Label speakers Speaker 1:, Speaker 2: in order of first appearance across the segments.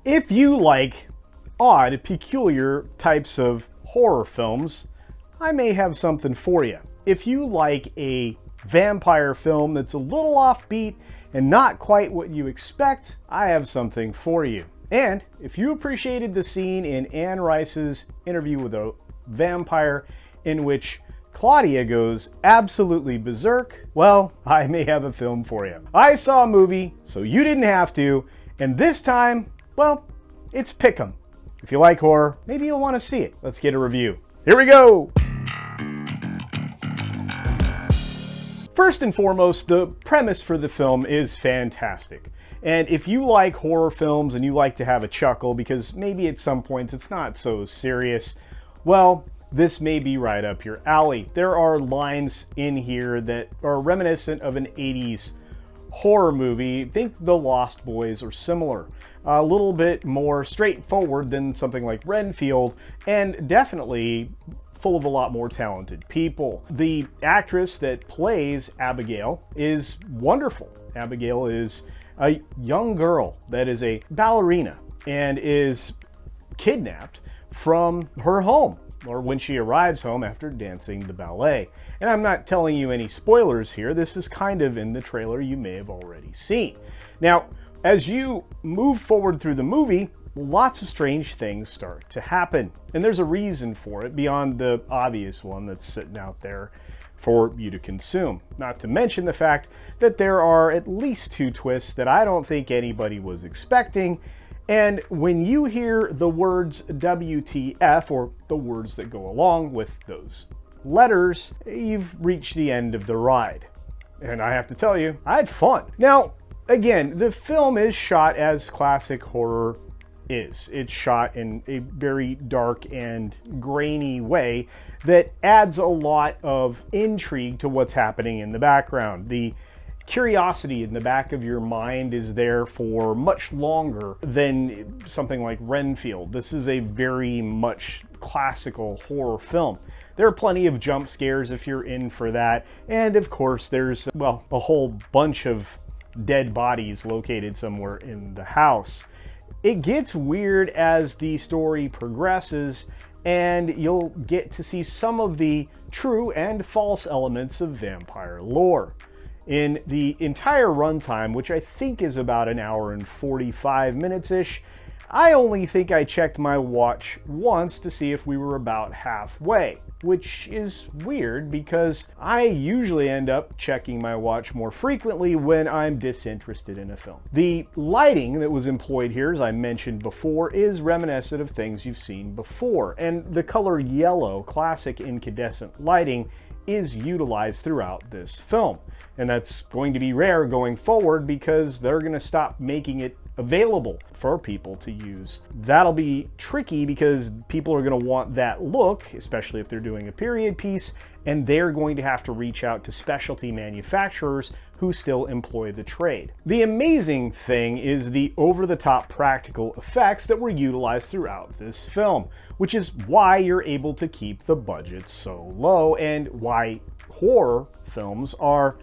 Speaker 1: If you like odd, peculiar types of horror films, I may have something for you. If you like a vampire film that's a little offbeat and not quite what you expect, I have something for you. And if you appreciated the scene in Anne Rice's Interview with a Vampire in which Claudia goes absolutely berserk, well, I may have a film for you. I saw a movie, so you didn't have to, and this time, well, it's Pick'em. If you like horror, maybe you'll want to see it. Let's get a review. Here we go! First and foremost, the premise for the film is fantastic. And if you like horror films and you like to have a chuckle because maybe at some points it's not so serious, well, this may be right up your alley. There are lines in here that are reminiscent of an 80s horror movie. Think The Lost Boys or similar. A little bit more straightforward than something like Renfield, and definitely full of a lot more talented people. The actress that plays Abigail is wonderful. Abigail is a young girl that is a ballerina and is kidnapped from her home, or when she arrives home after dancing the ballet. And I'm not telling you any spoilers here. This is kind of in the trailer you may have already seen. Now, as you move forward through the movie, lots of strange things start to happen. And there's a reason for it beyond the obvious one that's sitting out there for you to consume. Not to mention the fact that there are at least 2 twists that I don't think anybody was expecting. And when you hear the words WTF, or the words that go along with those letters, you've reached the end of the ride. And I have to tell you, I had fun. Now, again, the film is shot as classic horror is. It's shot in a very dark and grainy way that adds a lot of intrigue to what's happening in the background. The curiosity in the back of your mind is there for much longer than something like Renfield. This is a very much classical horror film. There are plenty of jump scares if you're in for that, and of course there's, well, a whole bunch of dead bodies located somewhere in the house. It gets weird as the story progresses, and you'll get to see some of the true and false elements of vampire lore. In the entire runtime, which I think is about an hour and 45 minutes-ish, I only think I checked my watch once to see if we were about halfway, which is weird because I usually end up checking my watch more frequently when I'm disinterested in a film. The lighting that was employed here, as I mentioned before, is reminiscent of things you've seen before, and the color yellow, classic incandescent lighting, is utilized throughout this film. And that's going to be rare going forward because they're going to stop making it available for people to use. That'll be tricky because people are going to want that look, especially if they're doing a period piece, and they're going to have to reach out to specialty manufacturers who still employ the trade. The amazing thing is the over-the-top practical effects that were utilized throughout this film, which is why you're able to keep the budget so low and why horror films are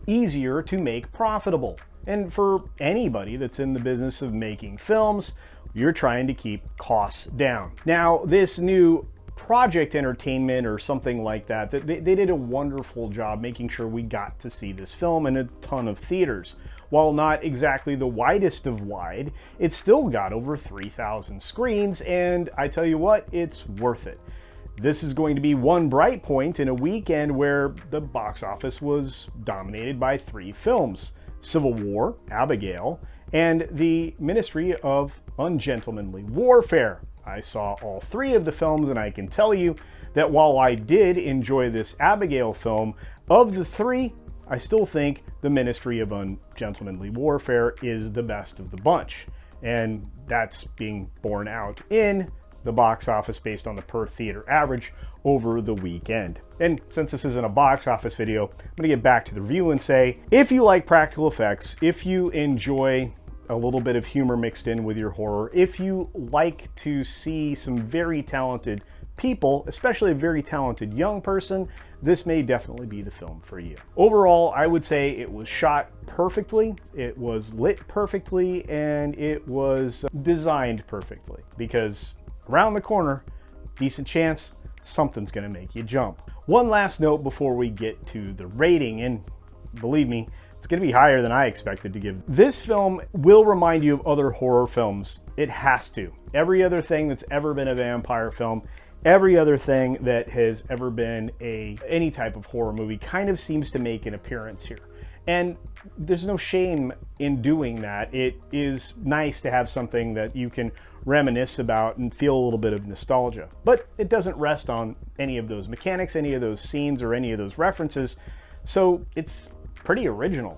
Speaker 1: easier to make profitable. And for anybody that's in the business of making films, you're trying to keep costs down. Now, this new Project Entertainment or something like that, they did a wonderful job making sure we got to see this film in a ton of theaters. While not exactly the widest of wide, it still got over 3,000 screens, and I tell you what, it's worth it. This is going to be one bright point in a weekend where the box office was dominated by 3 films: Civil War, Abigail, and the Ministry of Ungentlemanly Warfare. I saw all 3 of the films, and I can tell you that while I did enjoy this Abigail film, of the 3, I still think the Ministry of Ungentlemanly Warfare is the best of the bunch. And that's being borne out in the box office based on the per theater average over the weekend. And since this isn't a box office video, I'm going to get back to the review and say, if you like practical effects, if you enjoy a little bit of humor mixed in with your horror, if you like to see some very talented people, especially a very talented young person, this may definitely be the film for you. Overall, I would say it was shot perfectly, it was lit perfectly, and it was designed perfectly, because around the corner, decent chance something's gonna make you jump. One last note before we get to the rating, and believe me, it's gonna be higher than I expected to give. This film will remind you of other horror films. It has to. Every other thing that's ever been a vampire film, every other thing that has ever been any type of horror movie kind of seems to make an appearance here. And there's no shame in doing that. It is nice to have something that you can reminisce about and feel a little bit of nostalgia. But it doesn't rest on any of those mechanics, any of those scenes, or any of those references. So it's pretty original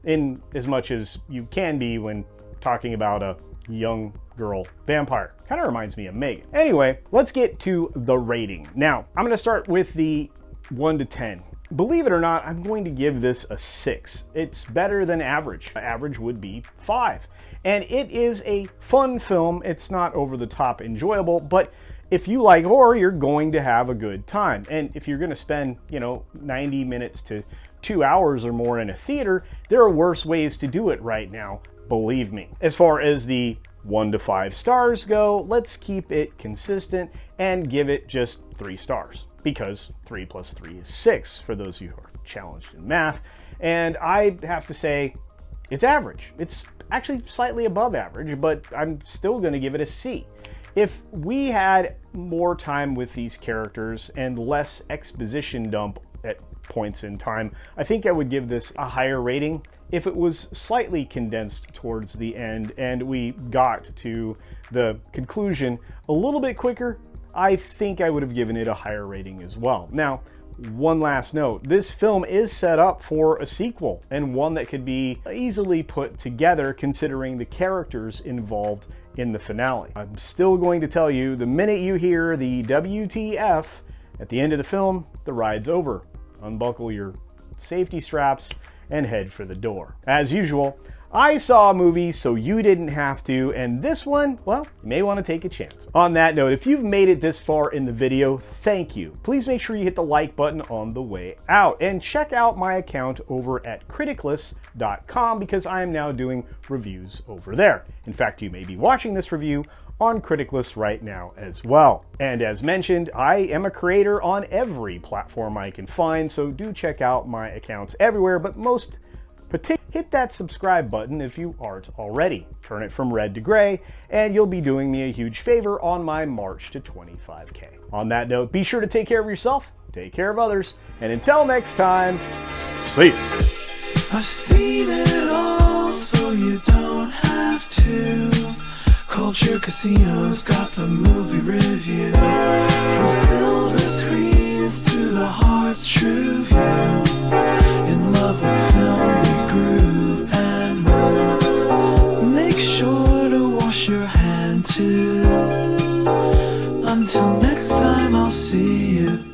Speaker 1: in as much as you can be when talking about a young girl vampire. Kind of reminds me of Megan. Anyway, let's get to the rating. Now, I'm going to start with the 1 to 10. Believe it or not, I'm going to give this a 6. It's better than average. Average would be 5. And it is a fun film. It's not over the top enjoyable, but if you like horror, you're going to have a good time. And if you're going to spend, 90 minutes to 2 hours or more in a theater, there are worse ways to do it right now, believe me. As far as the 1 to 5 stars go, let's keep it consistent and give it just 3 stars, because 3 plus 3 is 6 for those of you who are challenged in math. And I have to say, it's average. It's actually slightly above average, but I'm still going to give it a C. If we had more time with these characters and less exposition dump at points in time, I think I would give this a higher rating. If it was slightly condensed towards the end and we got to the conclusion a little bit quicker, I think I would have given it a higher rating as well. Now, one last note, this film is set up for a sequel, and one that could be easily put together considering the characters involved in the finale. I'm still going to tell you, the minute you hear the WTF at the end of the film, the ride's over. Unbuckle your safety straps and head for the door. As usual, I saw a movie so you didn't have to, and this one, well, you may want to take a chance. On that note, if you've made it this far in the video, thank you. Please make sure you hit the like button on the way out, and check out my account over at criticless.com because I am now doing reviews over there. In fact, you may be watching this review on Criticless right now as well. And as mentioned, I am a creator on every platform I can find, so do check out my accounts everywhere, but most hit that subscribe button if you aren't already. Turn it from red to gray, and you'll be doing me a huge favor on my march to 25K. On that note, be sure to take care of yourself, take care of others, and until next time, see ya.
Speaker 2: I've seen it all, so you don't have to. Culture Casino's got the movie review. From silver screens to the heart's true view. In love with film, we groove and move. Make sure to wash your hand too. Until next time, I'll see you.